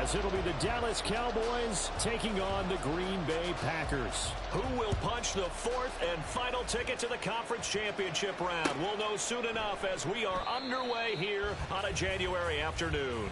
as it'll be the Dallas Cowboys taking on the Green Bay Packers. Who will punch the fourth and final ticket to the conference championship round? We'll know soon enough as we are underway here on a January afternoon.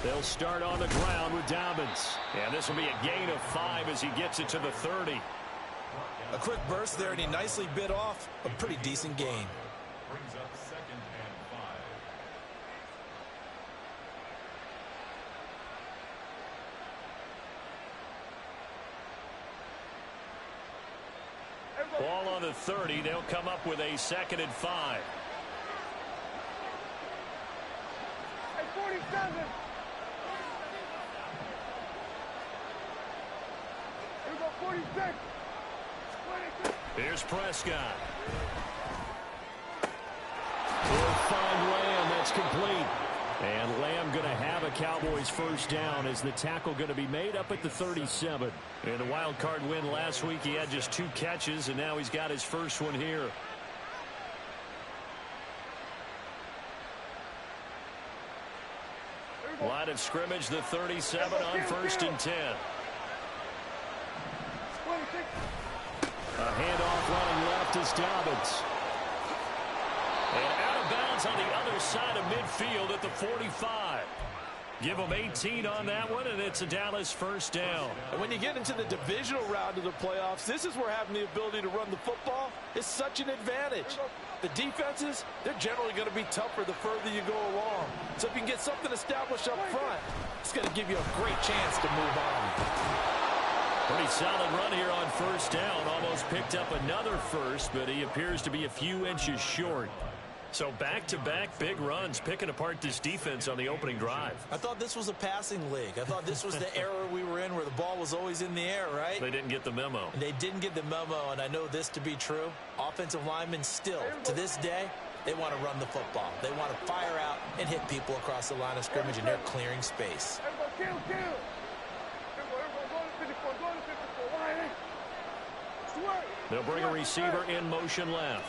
They'll start on the ground with Dobbins. And this will be a gain of 5 as he gets it to the 30. A quick burst there, and he nicely bit off a pretty decent gain. Brings up 2nd and 5. Ball on the 30. They'll come up with a 2nd and 5. Hey, 47. Here we go, 46. 26. Here's Prescott. He'll find Lamb. That's complete. And Lamb going to have a Cowboys first down as the tackle going to be made up at the 37. In the wild card win last week, he had just 2 catches, and now he's got his first one here. Line of scrimmage, the 37 on 1st and 10. A handoff running left is Dobbins. And out of bounds on the other side of midfield at the 45. Give them 18 on that one, and it's a Dallas first down. And when you get into the divisional round of the playoffs, this is where having the ability to run the football is such an advantage. The defenses, they're generally going to be tougher the further you go along. So if you can get something established up front, it's going to give you a great chance to move on. Pretty solid run here on first down. Almost picked up another first, but he appears to be a few inches short. So back-to-back big runs, picking apart this defense on the opening drive. I thought this was a passing league. I thought this was the era we were in where the ball was always in the air, right? They didn't get the memo. And they didn't get the memo, and I know this to be true. Offensive linemen still, to this day, they want to run the football. They want to fire out and hit people across the line of scrimmage, and they're clearing space. They'll bring a receiver in motion left.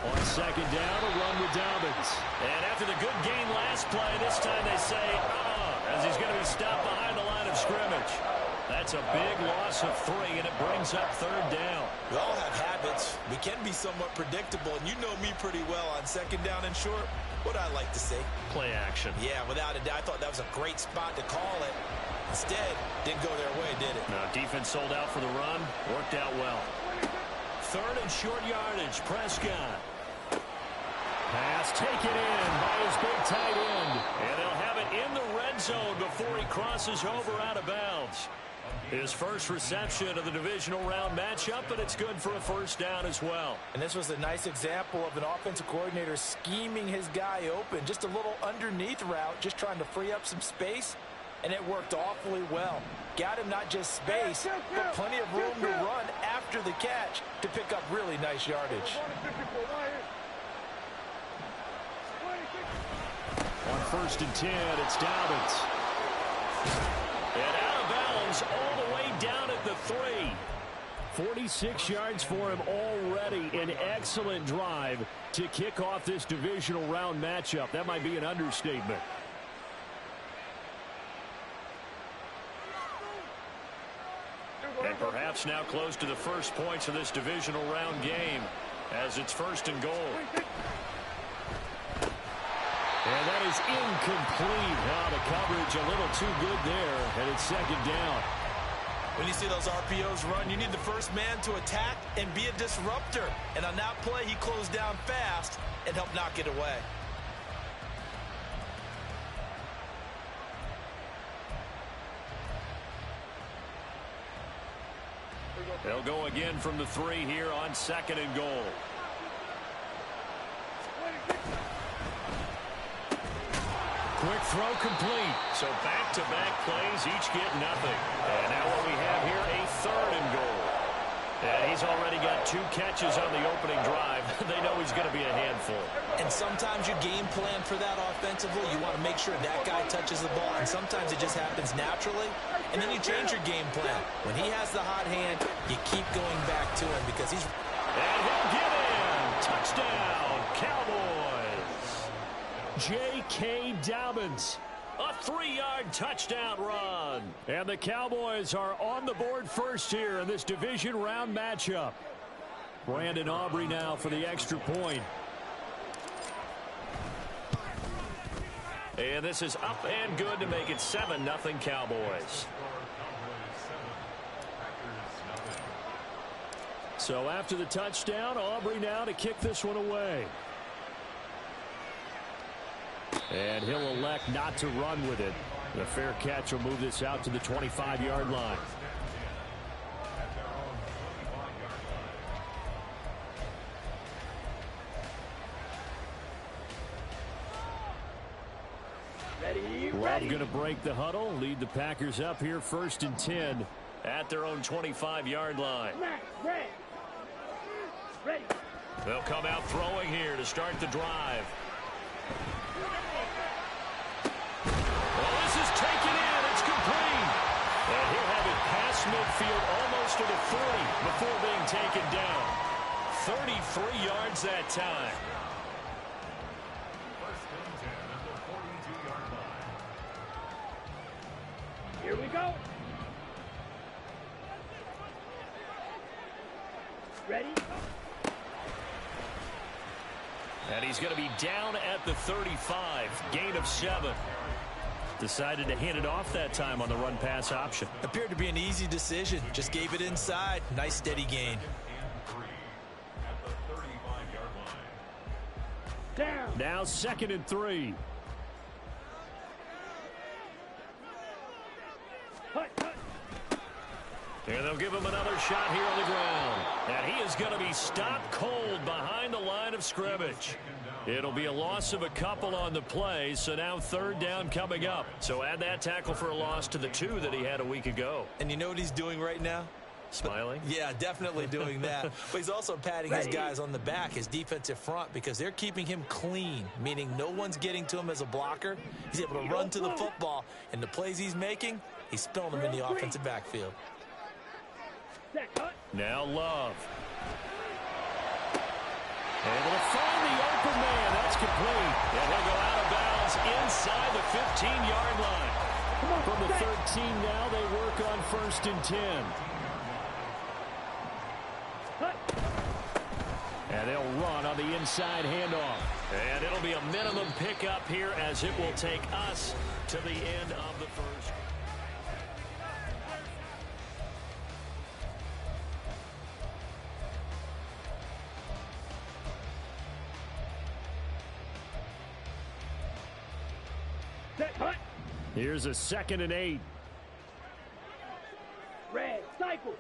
On second down, a run with Dobbins. And after the good gain last play, this time they say, as he's going to be stopped behind the line of scrimmage. That's a big loss of 3, and it brings up 3rd down. We all have habits. We can be somewhat predictable, and you know me pretty well on second down and short. What I like to say? Play action. Yeah, without a doubt. I thought that was a great spot to call it. Instead, didn't go their way, did it? No, defense sold out for the run. Worked out well. 3rd and short yardage. Prescott. Pass taken in by his big tight end. And they'll have it in the red zone before he crosses over out of bounds. His first reception of the divisional round matchup, but it's good for a first down as well. And this was a nice example of an offensive coordinator scheming his guy open. Just a little underneath route, just trying to free up some space, and it worked awfully well. Got him not just space, but plenty of room to run after the catch to pick up really nice yardage. On 1st and 10, it's Dobbins. And out of bounds all the way down at the 3. 46 yards for him already. An excellent drive to kick off this divisional round matchup. That might be an understatement. And perhaps now close to the first points of this divisional round game as it's 1st and goal. And that is incomplete. Now the coverage a little too good there, and it's 2nd down. When you see those RPOs run, you need the first man to attack and be a disruptor. And on that play, he closed down fast and helped knock it away. They'll go again from the 3 here on 2nd and goal. Quick throw complete. So back-to-back plays, each get nothing. And now what we have here, a 3rd and goal. And he's already got 2 catches on the opening drive. They know he's going to be a handful. And sometimes you game plan for that offensively. You want to make sure that guy touches the ball, and sometimes it just happens naturally. And then you change your game plan. When he has the hot hand, you keep going back to him because he's... And he'll get in. Touchdown, Cowboys. J.K. Dobbins. A 3-yard touchdown run. And the Cowboys are on the board first here in this division round matchup. Brandon Aubrey now for the extra point. And this is up and good to make it 7-0 Cowboys. So after the touchdown, Aubrey now to kick this one away. And he'll elect not to run with it. The fair catch will move this out to the 25-yard line. Love going to break the huddle, lead the Packers up here 1st and 10 at their own 25-yard line. They'll come out throwing here to start the drive. Well, this is taken in. It's complete. And he'll have it past midfield almost to the 40 before being taken down. 33 yards that time. Here we go. Ready? And he's going to be down at the 35. Gain of 7. Decided to hand it off that time on the run-pass option. Appeared to be an easy decision. Just gave it inside. Nice steady gain. Down. Now 2nd and 3. And they'll give him another shot here on the ground. And he is going to be stopped cold behind the line of scrimmage. It'll be a loss of a couple on the play, so now 3rd down coming up. So add that tackle for a loss to the 2 that he had a week ago. And you know what he's doing right now? Smiling? Yeah, definitely doing that. But he's also patting his guys on the back, his defensive front, because they're keeping him clean, meaning no one's getting to him as a blocker. He's able to run to the football, and the plays he's making, he's spilling them in the offensive backfield. Now Love. Able to find the open man. That's complete. And he'll go out of bounds inside the 15-yard line. From the 13 now, they work on 1st and 10. And they'll run on the inside handoff. And it'll be a minimum pickup here as it will take us to the end of the first. Here's a 2nd and 8. Red, cycle.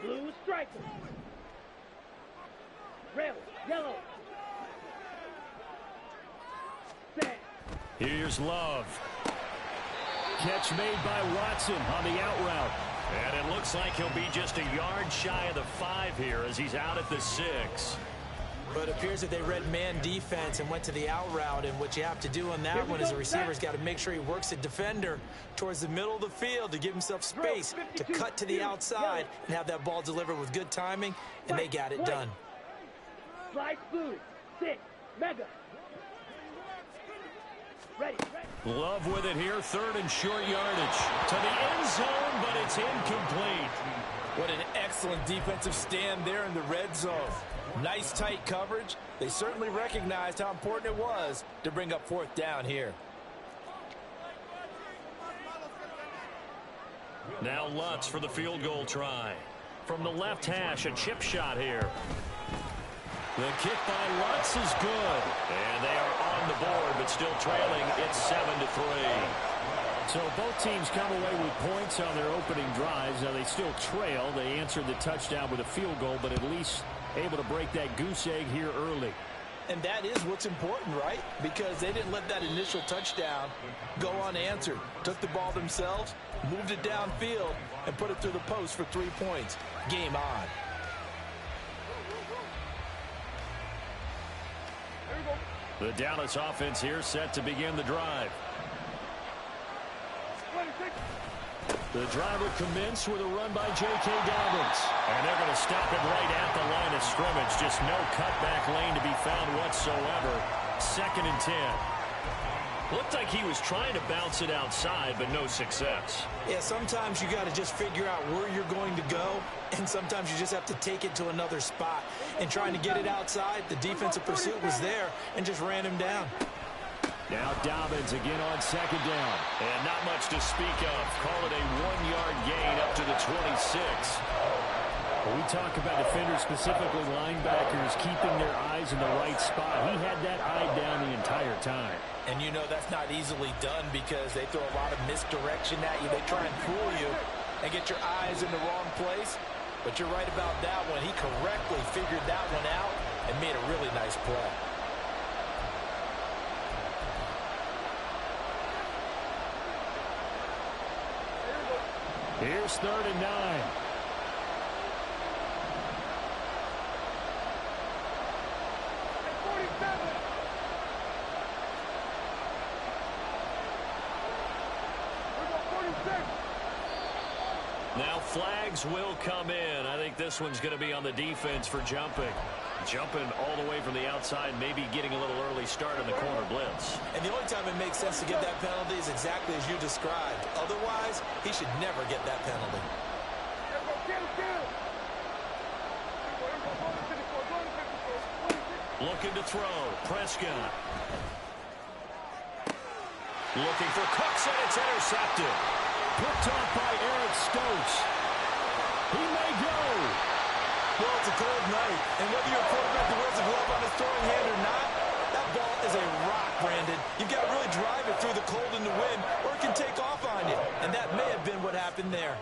Blue, striker. Red, yellow. Set. Here's Love. Catch made by Watson on the out route. And it looks like he'll be just a yard shy of the 5 here as he's out at the 6. But it appears that they read man defense and went to the out route, and what you have to do on that one is a receiver's got to make sure he works a defender towards the middle of the field to give himself space to cut to the outside and have that ball delivered with good timing, and they got it done. Slide blue, 6, mega. Ready. Love with it here, 3rd and short yardage. To the end zone, but it's incomplete. What an excellent defensive stand there in the red zone. Nice tight coverage. They certainly recognized how important it was to bring up 4th down here. Now Lutz for the field goal try. From the left hash, a chip shot here. The kick by Lutz is good. And they are on the board, but still trailing. It's 7-3. So both teams come away with points on their opening drives. Now they still trail. They answered the touchdown with a field goal, but at least able to break that goose egg here early. And that is what's important, right? Because they didn't let that initial touchdown go unanswered. Took the ball themselves, moved it downfield, and put it through the post for 3 points. Game on. The Dallas offense here set to begin the drive. The drive will commence with a run by J.K. Dobbins. And they're going to stop it right at the line of scrimmage. Just no cutback lane to be found whatsoever. 2nd and 10. Looked like he was trying to bounce it outside, but no success. Yeah, sometimes you got to just figure out where you're going to go, and sometimes you just have to take it to another spot. And trying to get it outside, the defensive pursuit was there and just ran him down. Now Dobbins again on 2nd down. And not much to speak of. Call it a 1-yard gain up to the 26. When we talk about defenders, specifically linebackers, keeping their eyes in the right spot, he had that eye down the entire time. And you know that's not easily done because they throw a lot of misdirection at you. They try and fool you and get your eyes in the wrong place. But you're right about that one. He correctly figured that one out and made a really nice play. Here's 3rd and 9. Now flags will come in. I think this one's going to be on the defense for jumping. Jumping all the way from the outside, maybe getting a little early start in the corner blitz. And the only time it makes sense to get that penalty is exactly as you described. Otherwise, he should never get that penalty. Looking to throw. Prescott. Looking for Cooks, and it's intercepted. Picked off by Eric Stokes. He may go. Well, it's a cold night, and whether you're a quarterback that wears a glove on his throwing hand or not, that ball is a rock, Brandon. You've got to really drive it through the cold and the wind, or it can take off on you. And that may have been what happened there.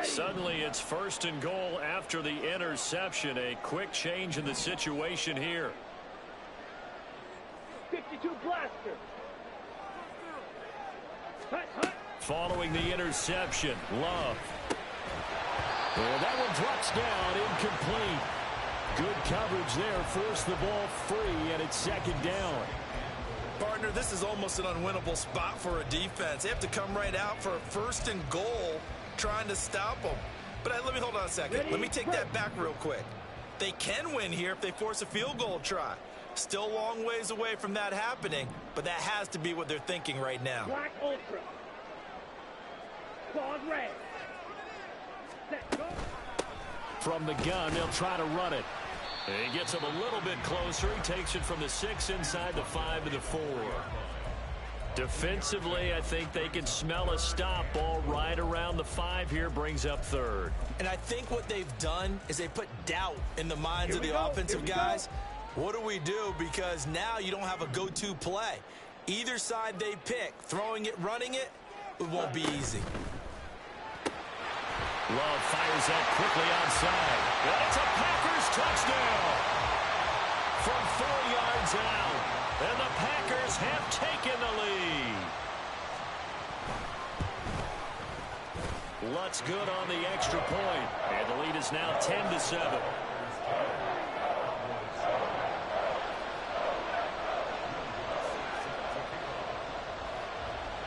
Suddenly, it's 1st and goal after the interception. A quick change in the situation here. 52 blaster. Hut, hut. Following the interception, Love. And that one drops down, incomplete. Good coverage there, forced the ball free, and it's 2nd down. Partner, this is almost an unwinnable spot for a defense. They have to come right out for a 1st and goal, trying to stop them. But let me hold on a second. Let me take that back real quick. They can win here if they force a field goal try. Still a long ways away from that happening, but that has to be what they're thinking right now. Black Ultra. Claws red. Set, go. From the gun, they'll try to run it. And he gets him a little bit closer. He takes it from the 6 inside the 5 to the 4. Defensively, I think they can smell a stop. Ball right around the 5 here, brings up 3rd. And I think what they've done is they put doubt in the minds of the offensive guys. What do we do? Because now you don't have a go-to play. Either side they pick, throwing it, running it, it won't be easy. Love fires that quickly outside. And it's a Packers touchdown from 4 yards out. And the Packers have taken the lead. Lutz good on the extra point. And the lead is now 10-7.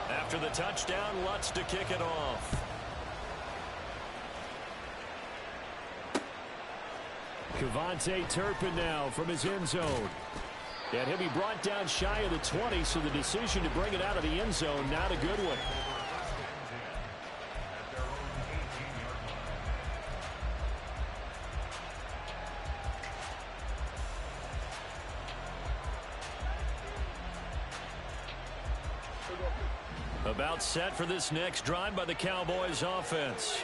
After the touchdown, Lutz to kick it off. Kevontae Turpin now from his end zone. And he'll be brought down shy of the 20, so the decision to bring it out of the end zone, not a good one. About set for this next drive by the Cowboys offense.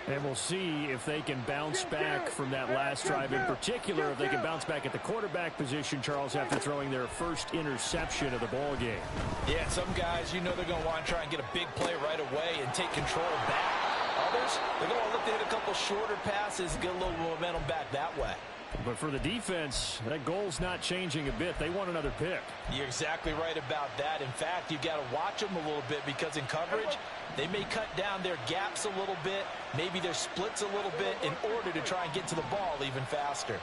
And we'll see if they can bounce back from that last drive, in particular if they can bounce back at the quarterback position, Charles, after throwing their first interception of the ball game. Yeah, some guys, you know they're going to want to try and get a big play right away and take control back. Others, they're going to look to hit a couple shorter passes, get a little momentum back that way. But for the defense, that goal's not changing a bit. They want another pick. You're exactly right about that. In fact, you've got to watch them a little bit because in coverage, they may cut down their gaps a little bit, maybe their splits a little bit in order to try and get to the ball even faster.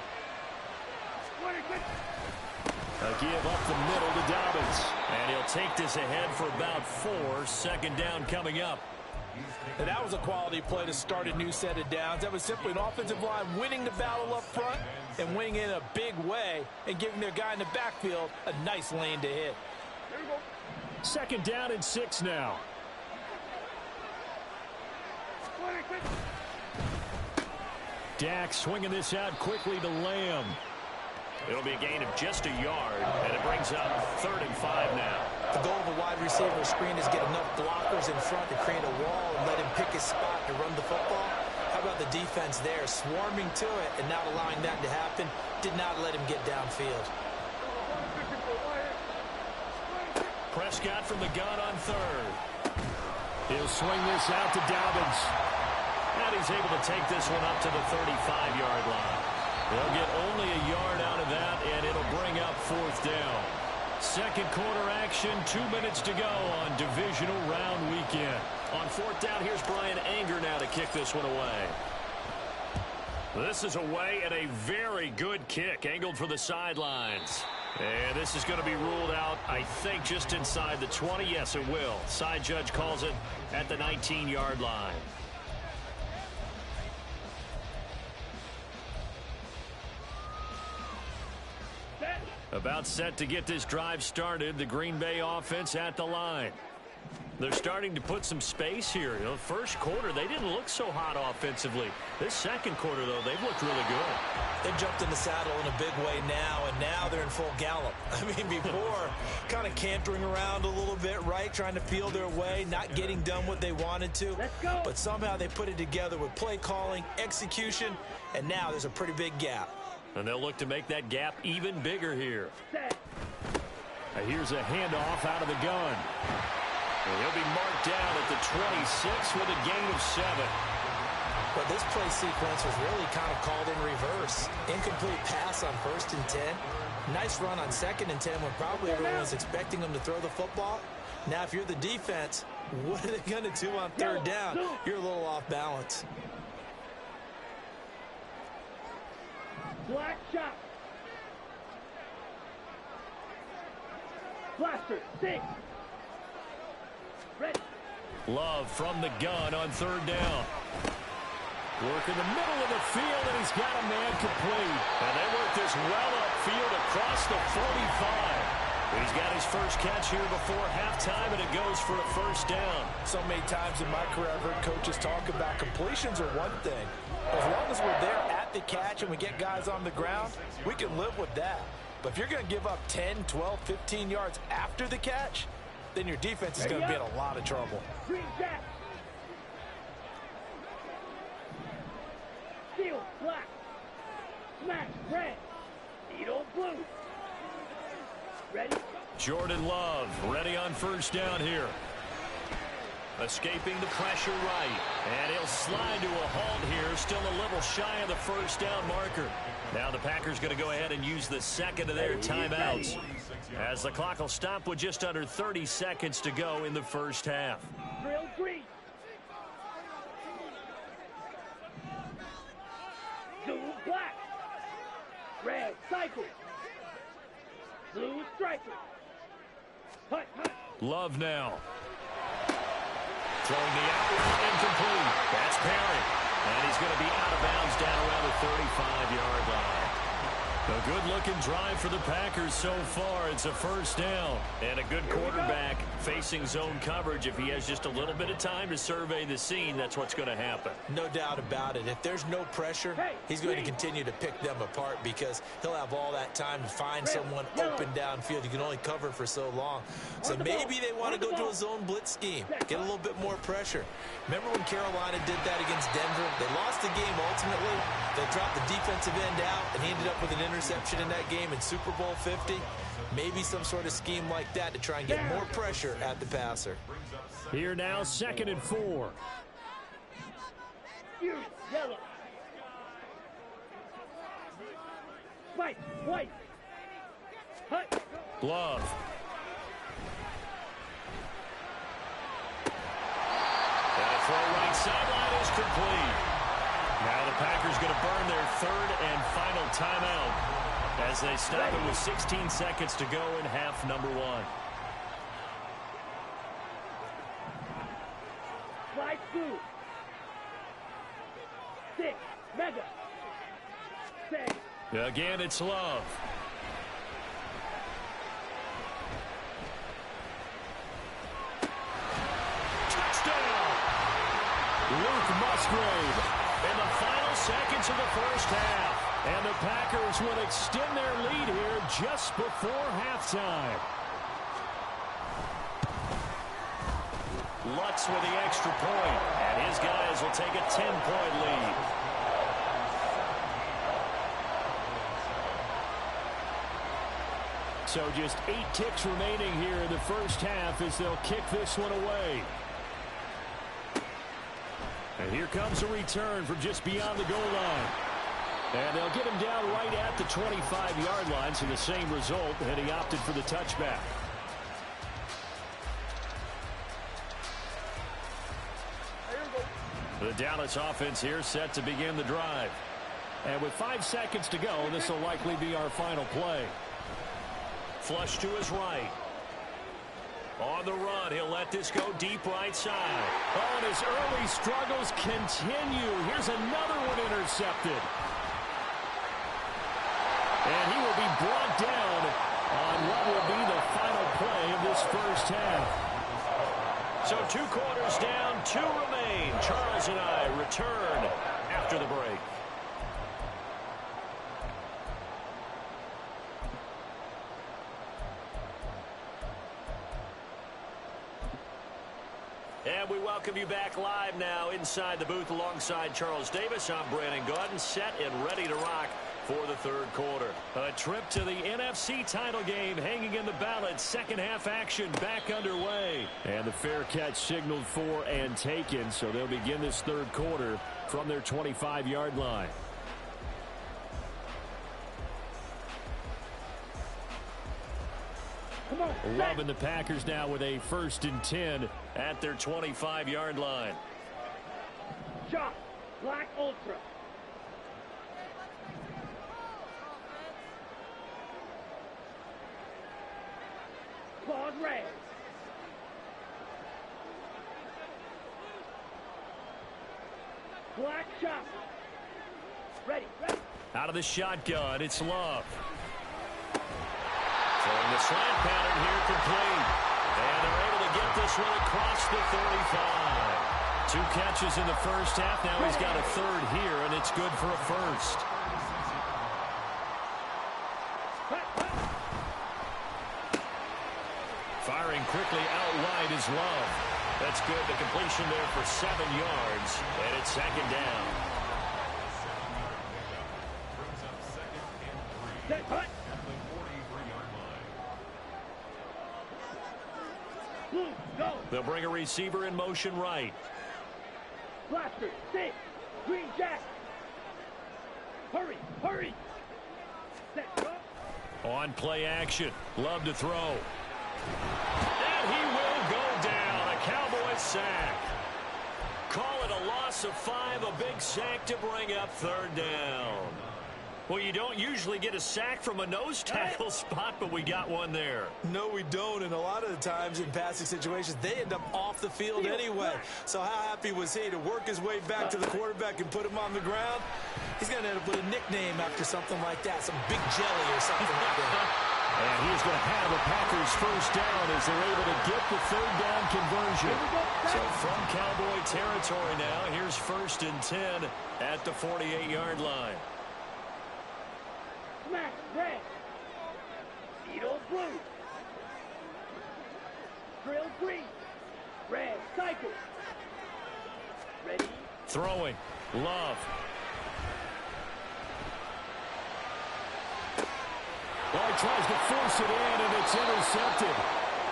A give up the middle to Dobbins. And he'll take this ahead for about 4. Second down coming up. And that was a quality play to start a new set of downs. That was simply an offensive line winning the battle up front and winning in a big way and giving their guy in the backfield a nice lane to hit. Second down and 6 now. Dak swinging this out quickly to Lamb. It'll be a gain of just a yard, and it brings up 3rd and 5 now. The goal of a wide receiver screen is get enough blockers in front to create a wall and let him pick his spot to run the football. How about the defense there, swarming to it and not allowing that to happen, did not let him get downfield. Prescott from the gun on 3rd. He'll swing this out to Dobbins. And he's able to take this one up to the 35-yard line. They'll get only a yard out of that, and it'll bring up 4th down. Second quarter action, 2 minutes to go on divisional round weekend. On 4th down, here's Brian Anger now to kick this one away. This is away and a very good kick, angled for the sidelines. And this is going to be ruled out, I think, just inside the 20. Yes, it will. Side judge calls it at the 19-yard line. About set to get this drive started. The Green Bay offense at the line. They're starting to put some space here. You know, first quarter, they didn't look so hot offensively. This second quarter, though, they've looked really good. They jumped in the saddle in a big way now, and now they're in full gallop. I mean, before, kind of cantering around a little bit, right? Trying to feel their way, not getting done what they wanted to. Let's go. But somehow they put it together with play calling, execution, and now there's a pretty big gap. And they'll look to make that gap even bigger here. Here's a handoff out of the gun. And he'll be marked down at the 26 with a gain of 7. But this play sequence was really kind of called in reverse. Incomplete pass on 1st and 10. Nice run on 2nd and 10 when probably everyone was expecting them to throw the football. Now, if you're the defense, what are they going to do on 3rd down? You're a little off balance. Black shot. Blaster, 6. Ready. Love from the gun on 3rd down. Work in the middle of the field, and he's got a man complete. And they work this well upfield across the 45. He's got his first catch here before halftime, and it goes for a 1st down. So many times in my career, I've heard coaches talk about completions are one thing. As long as we're there at the catch and we get guys on the ground, we can live with that. But if you're going to give up 10, 12, 15 yards after the catch, then your defense is going to be in a lot of trouble. Green jack. Steel, black. Smash, red. Needle, blue. Ready? Jordan Love ready on 1st down here. Escaping the pressure right. And he'll slide to a halt here. Still a little shy of the 1st down marker. Now the Packers going to go ahead and use the 2nd of their timeouts, as the clock will stop with just under 30 seconds to go in the 1st half. Drill green. Blue, black. Red, cycle. Blue, striker. Hut, hut. Love now. Throwing the out route, incomplete. That's Perry. And he's going to be out of bounds down around the 35-yard line. A good-looking drive for the Packers so far. It's a first down. And a good quarterback facing zone coverage. If he has just a little bit of time to survey the scene, that's what's going to happen. No doubt about it. If there's no pressure, he's going to continue to pick them apart because he'll have all that time to find someone open downfield. You can only cover for so long. So maybe they want to go to a zone blitz scheme, get a little bit more pressure. Remember when Carolina did that against Denver? They lost the game ultimately. They dropped the defensive end out, and he ended up with an interception in that game in Super Bowl 50. Maybe some sort of scheme like that to try and get more pressure at the passer. Here now, 2nd and 4. Yellow. White. Hut. Love. And a throw right sideline is complete. Now the Packers going to burn their 3rd and final timeout as they stop it with 16 seconds to go in half number 1. Slide through. 6. Mega. 6. Again, it's Love. Touchdown! Luke Musgrave in the final seconds of the first half. And the Packers will extend their lead here just before halftime. Lutz with the extra point, and his guys will take a 10-point lead. So just 8 ticks remaining here in the first half as they'll kick this one away. And here comes a return from just beyond the goal line. And they'll get him down right at the 25-yard line, so the same result, and he opted for the touchback. The Dallas offense here set to begin the drive. And with 5 seconds to go, this will likely be our final play. Flush to his right. On the run, he'll let this go deep right side. Oh, and his early struggles continue. Here's another one intercepted. And he will be brought down on what will be the final play of this first half. So 2 quarters down, 2 remain. Charles and I return after the break. And we welcome you back live now inside the booth alongside Charles Davis. I'm Brandon Gaudin, set and ready to rock for the 3rd quarter. A trip to the NFC title game hanging in the balance. Second half action back underway. And the fair catch signaled for and taken, so they'll begin this 3rd quarter from their 25-yard line. Loving the Packers now with a 1st and 10 at their 25-yard line. Shot. Black Ultra. Claude Red. Black shot. Ready. Out of the shotgun, it's Love. Throwing the slant pattern here complete. And they're able to get this one across the 35. 2 catches in the first half. Now he's got a 3rd here, and it's good for a 1st. Firing quickly out wide is Love. That's good. The completion there for 7 yards, and it's 2nd down. They'll bring a receiver in motion right. Blaster, 6, Green Jack. Hurry. Set, go. On play action. Love to throw. And he will go down. A Cowboys sack. Call it a loss of 5. A big sack to bring up 3rd down. Well, you don't usually get a sack from a nose tackle spot, but we got one there. No, we don't, and a lot of the times in passing situations, they end up off the field anyway. So how happy was he to work his way back to the quarterback and put him on the ground? He's going to end up with a nickname after something like that, some big jelly or something like that. And he's going to have the Packers first down as they're able to get the third down conversion. So from Cowboy territory now, here's 1st and 10 at the 48-yard line. Smack, red. Needle blue. Drill green. Red, cycle. Ready. Throwing. Love. Well, he tries to force it in, and it's intercepted.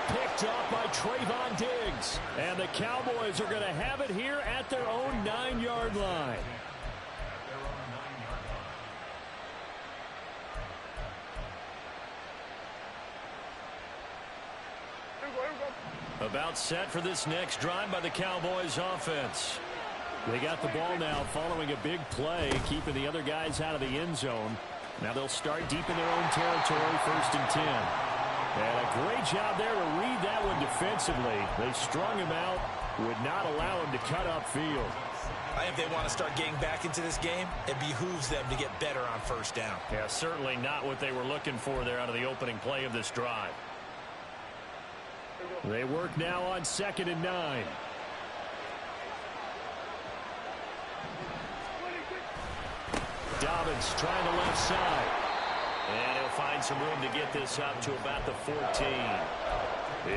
Picked up by Trayvon Diggs. And the Cowboys are going to have it here at their own 9-yard line. About set for this next drive by the Cowboys offense. They got the ball now following a big play, keeping the other guys out of the end zone. Now they'll start deep in their own territory, 1st and 10. And a great job there to read that one defensively. They strung him out, would not allow him to cut upfield. I think they want to start getting back into this game. It behooves them to get better on 1st down. Yeah, certainly not what they were looking for there out of the opening play of this drive. They work now on 2nd and 9. Dobbins trying the left side. And he'll find some room to get this up to about the 14.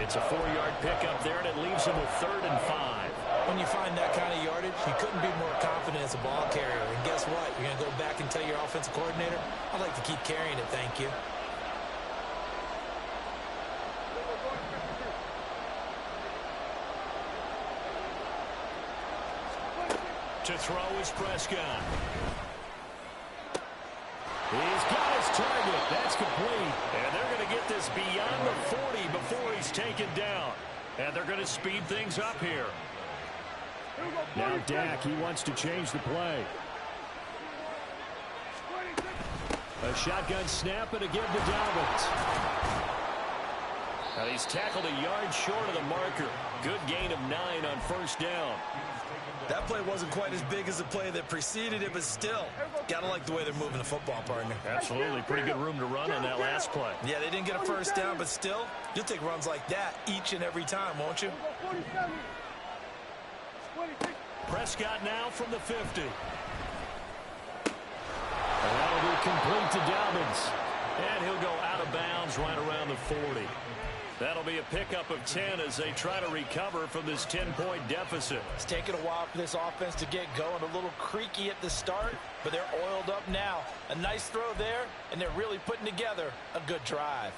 It's a 4-yard pickup there, and it leaves him with 3rd and 5. When you find that kind of yardage, you couldn't be more confident as a ball carrier. And guess what? You're going to go back and tell your offensive coordinator, I'd like to keep carrying it, thank you. To throw is Prescott. He's got his target. That's complete. And they're going to get this beyond the 40 before he's taken down. And they're going to speed things up here. Now Dak, he wants to change the play. A shotgun snap and a give to Dobbins. Now he's tackled a yard short of the marker. Good gain of 9 on 1st down. That play wasn't quite as big as the play that preceded it, but still, gotta like the way they're moving the football, partner. Absolutely. Pretty good room to run on that last play. Yeah, they didn't get a 1st down, but still, you'll take runs like that each and every time, won't you? Prescott now from the 50. And that'll be complete to Dobbins. And he'll go out of bounds right around the 40. That'll be a pickup of 10 as they try to recover from this 10-point deficit. It's taken a while for this offense to get going. A little creaky at the start, but they're oiled up now. A nice throw there, and they're really putting together a good drive.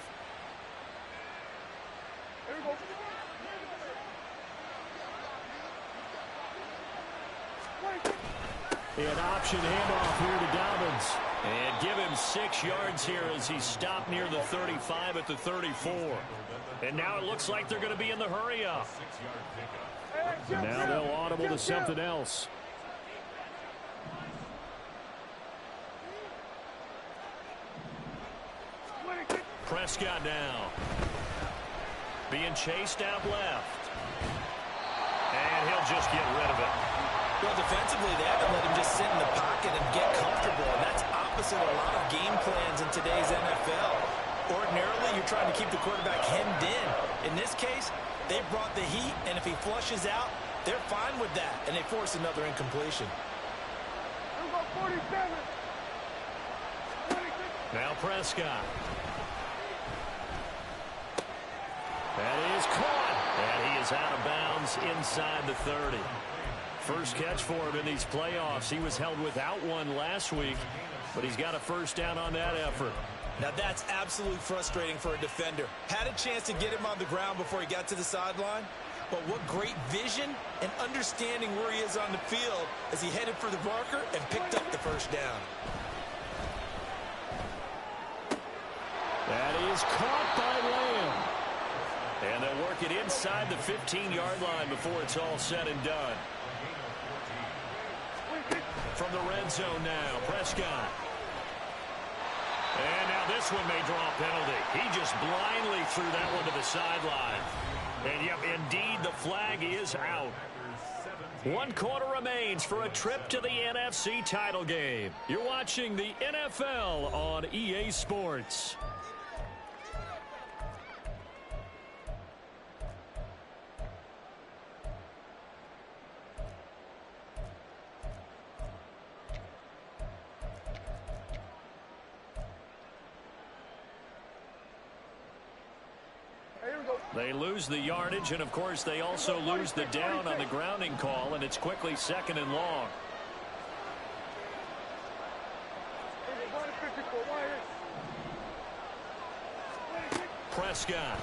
An option handoff here to Dobbins. And give him 6 yards here as he stopped near the 35 at the 34. And now it looks like they're going to be in the hurry up. Now they'll audible to something else. Prescott now. Being chased out left. And he'll just get rid of it. Well, defensively, they haven't let him just sit in the pocket and get comfortable. And that's opposite a lot of game plans in today's NFL. Ordinarily, you're trying to keep the quarterback hemmed in. In this case, they brought the heat, and if he flushes out, they're fine with that, and they force another incompletion. Now Prescott. That is caught, and he is out of bounds inside the 30. First catch for him in these playoffs. He was held without one last week, but he's got a 1st down on that effort. Now that's absolutely frustrating for a defender. Had a chance to get him on the ground before he got to the sideline, but what great vision and understanding where he is on the field as he headed for the marker and picked up the 1st down. That is caught by Lamb. And they'll work it inside the 15-yard line before it's all said and done. From the red zone now, Prescott. And now this one may draw a penalty. He just blindly threw that one to the sideline. And, yep, indeed, the flag is out. 1 quarter remains for a trip to the NFC title game. You're watching the NFL on EA Sports. They lose the yardage, and, of course, they also lose the down on the grounding call, and it's quickly 2nd and long. Prescott.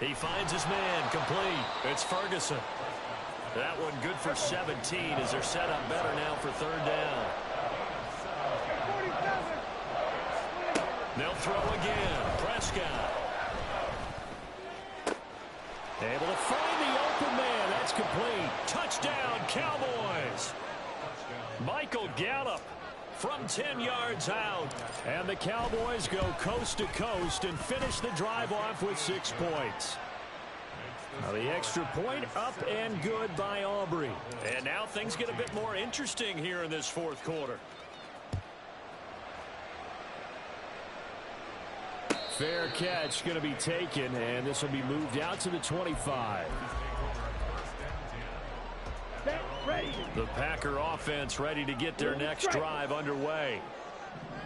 He finds his man, complete. It's Ferguson. That one good for 17 as they're set up better now for 3rd down. They'll throw again. Prescott. Able to find the open man. That's complete. Touchdown, Cowboys. Michael Gallup from 10 yards out. And the Cowboys go coast to coast and finish the drive off with 6 points. Now the extra point up and good by Aubrey. And now things get a bit more interesting here in this 4th quarter. Fair catch going to be taken, and this will be moved out to the 25. The Packer offense ready to get their next drive underway.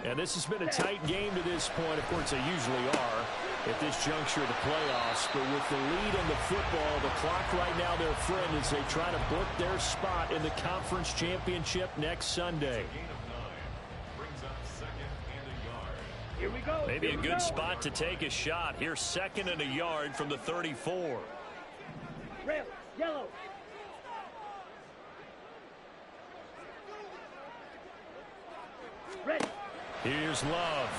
And this has been a tight game to this point. Of course, they usually are at this juncture of the playoffs. But with the lead in the football, the clock right now their friend as they try to book their spot in the conference championship next Sunday. Here we go. Maybe a good spot to take a shot. Here's 2nd and a yard from the 34. Red, yellow. Ready. Here's Love.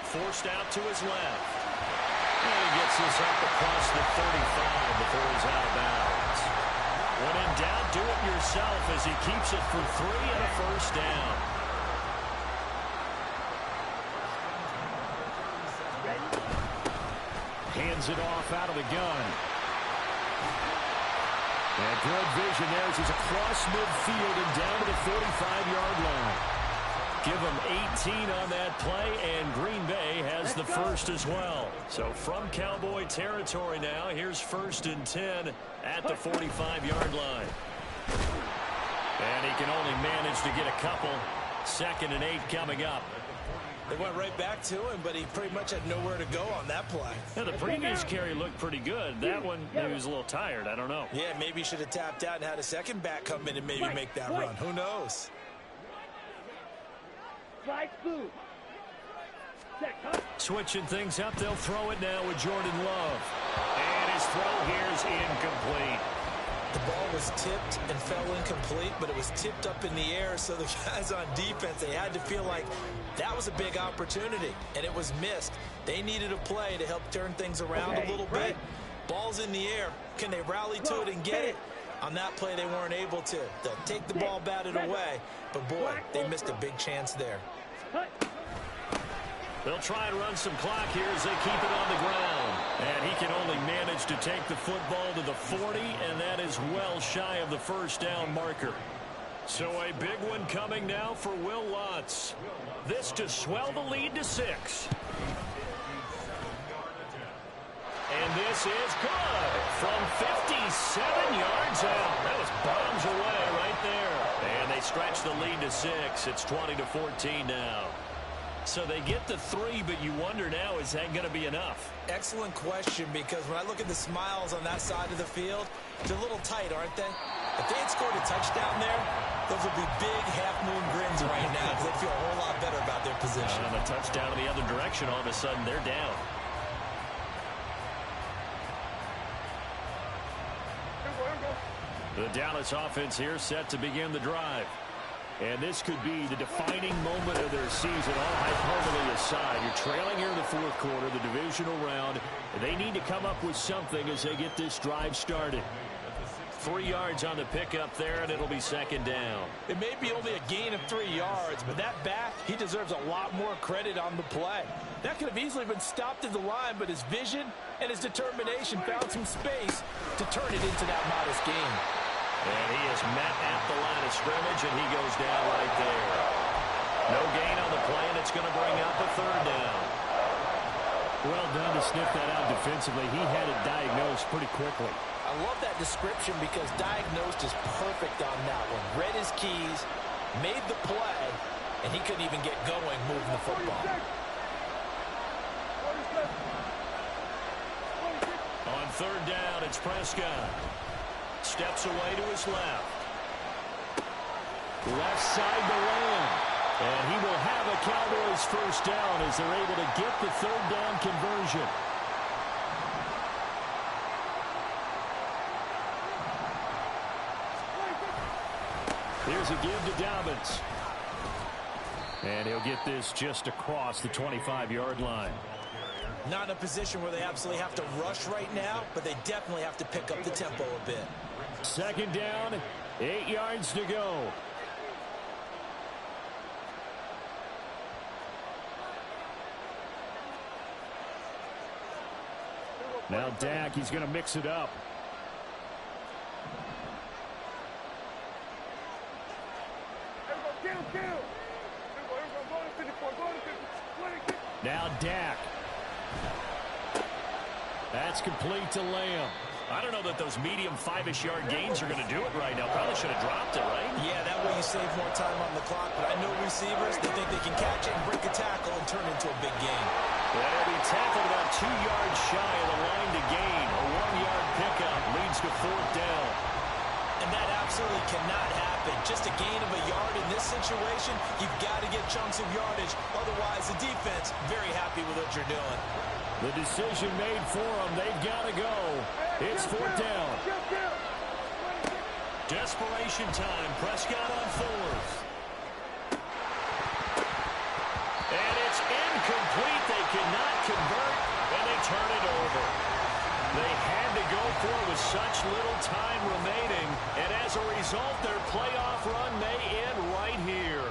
Forced out to his left. And he gets this up across the 35 before he's out of bounds. When in doubt, do it yourself as he keeps it for 3 and a 1st down. Hands it off out of the gun. And good vision there as he's across midfield and down to the 45-yard line. Give him 18 on that play, and Green Bay has the first as well. So from Cowboy territory now, here's 1st and 10 at the 45-yard line. And he can only manage to get a couple. 2nd and 8 coming up. They went right back to him, but he pretty much had nowhere to go on that play. Yeah, the previous carry looked pretty good. That one, maybe he was a little tired. I don't know. Yeah, maybe he should have tapped out and had a second back come in and maybe make that run. Who knows? Switching things up, they'll throw it now with Jordan Love. And his throw here is incomplete. The ball was tipped and fell incomplete, but it was tipped up in the air, so the guys on defense, they had to feel like that was a big opportunity, and it was missed. They needed a play to help turn things around a little bit. Ball's in the air. Can they rally to it and get it? On that play, they weren't able to. They'll take the ball batted away, but boy, they missed a big chance there. They'll try and run some clock here as they keep it on the ground. And he can only manage to take the football to the 40, and that is well shy of the 1st down marker. So a big one coming now for Will Lutz. This to swell the lead to 6. And this is good from 57 yards out. That was bombs away right there. And they stretch the lead to 6. It's 20-14 now. So they get the 3, but you wonder now, is that going to be enough? Excellent question, because when I look at the smiles on that side of the field, they're a little tight, aren't they? If they had scored a touchdown there, those would be big half-moon grins right now because they feel a whole lot better about their position. And a touchdown in the other direction, all of a sudden they're down. The Dallas offense here set to begin the drive. And this could be the defining moment of their season, all hyperbole aside. You're trailing here in the 4th quarter, the divisional round. They need to come up with something as they get this drive started. 3 yards on the pickup there, and it'll be second down. It may be only a gain of 3 yards, but that back, he deserves a lot more credit on the play. That could have easily been stopped at the line, but his vision and his determination found some space to turn it into that modest gain. And he is met at the line of scrimmage, and he goes down right there. No gain on the play, and it's going to bring up a third down. Well done to sniff that out defensively. He had it diagnosed pretty quickly. I love that description because diagnosed is perfect on that one. Read his keys, made the play, and he couldn't even get going moving the football. On third down, it's Prescott. Steps away to his left. Left side to Lamb. And he will have a Cowboys first down as they're able to get the third down conversion. Here's a give to Dobbins. And he'll get this just across the 25-yard line. Not in a position where they absolutely have to rush right now, but they definitely have to pick up the tempo a bit. Second down, 8 yards to go. Now Dak, he's going to mix it up. Now Dak. That's complete to Lamb. I don't know that those medium 5-ish yard gains are going to do it right now. Probably should have dropped it, right? Yeah, that way you save more time on the clock. But I know receivers, they think they can catch it and break a tackle and turn into a big gain. That'll be tackled about 2 yards shy of the line to gain. A 1-yard pickup leads to fourth down. And that absolutely cannot happen. Just a gain of a yard in this situation, you've got to get chunks of yardage. Otherwise, the defense, very happy with what you're doing. The decision made for them. They've got to go. It's fourth down. Desperation time. Prescott on fourth. And it's incomplete. They cannot convert, and they turn it over. They had to go for it with such little time remaining, and as a result, their playoff run may end right here.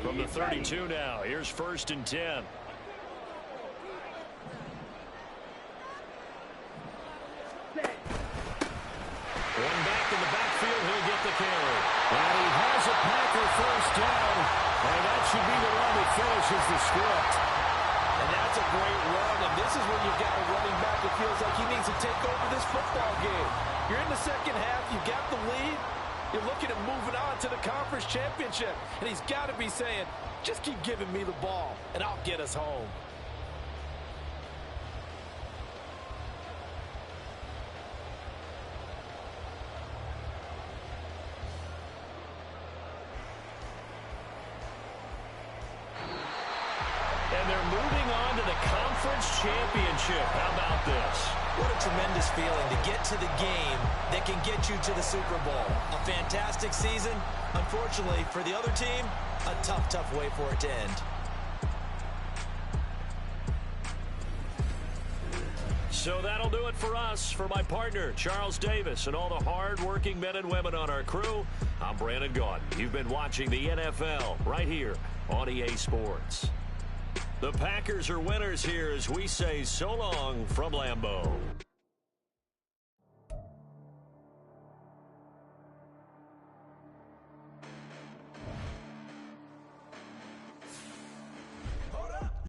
From the 32 now, here's 1st and 10. One back in the backfield, he'll get the carry. And he has a Packer first down, and that should be the run that finishes the script. And that's a great run, and this is when you've got a running back that feels like he needs to take over this football game. You're in the second half, you've got the lead. You're looking at moving on to the conference championship, and he's got to be saying, just keep giving me the ball, and I'll get us home. And they're moving on to the conference championship. How about this? What a tremendous feeling to get to the game that can get you to the Super Bowl. A fantastic season. Unfortunately, for the other team, a tough, tough way for it to end. So that'll do it for us. For my partner, Charles Davis, and all the hard-working men and women on our crew, I'm Brandon Gaudin. You've been watching the NFL right here on EA Sports. The Packers are winners here as we say so long from Lambeau.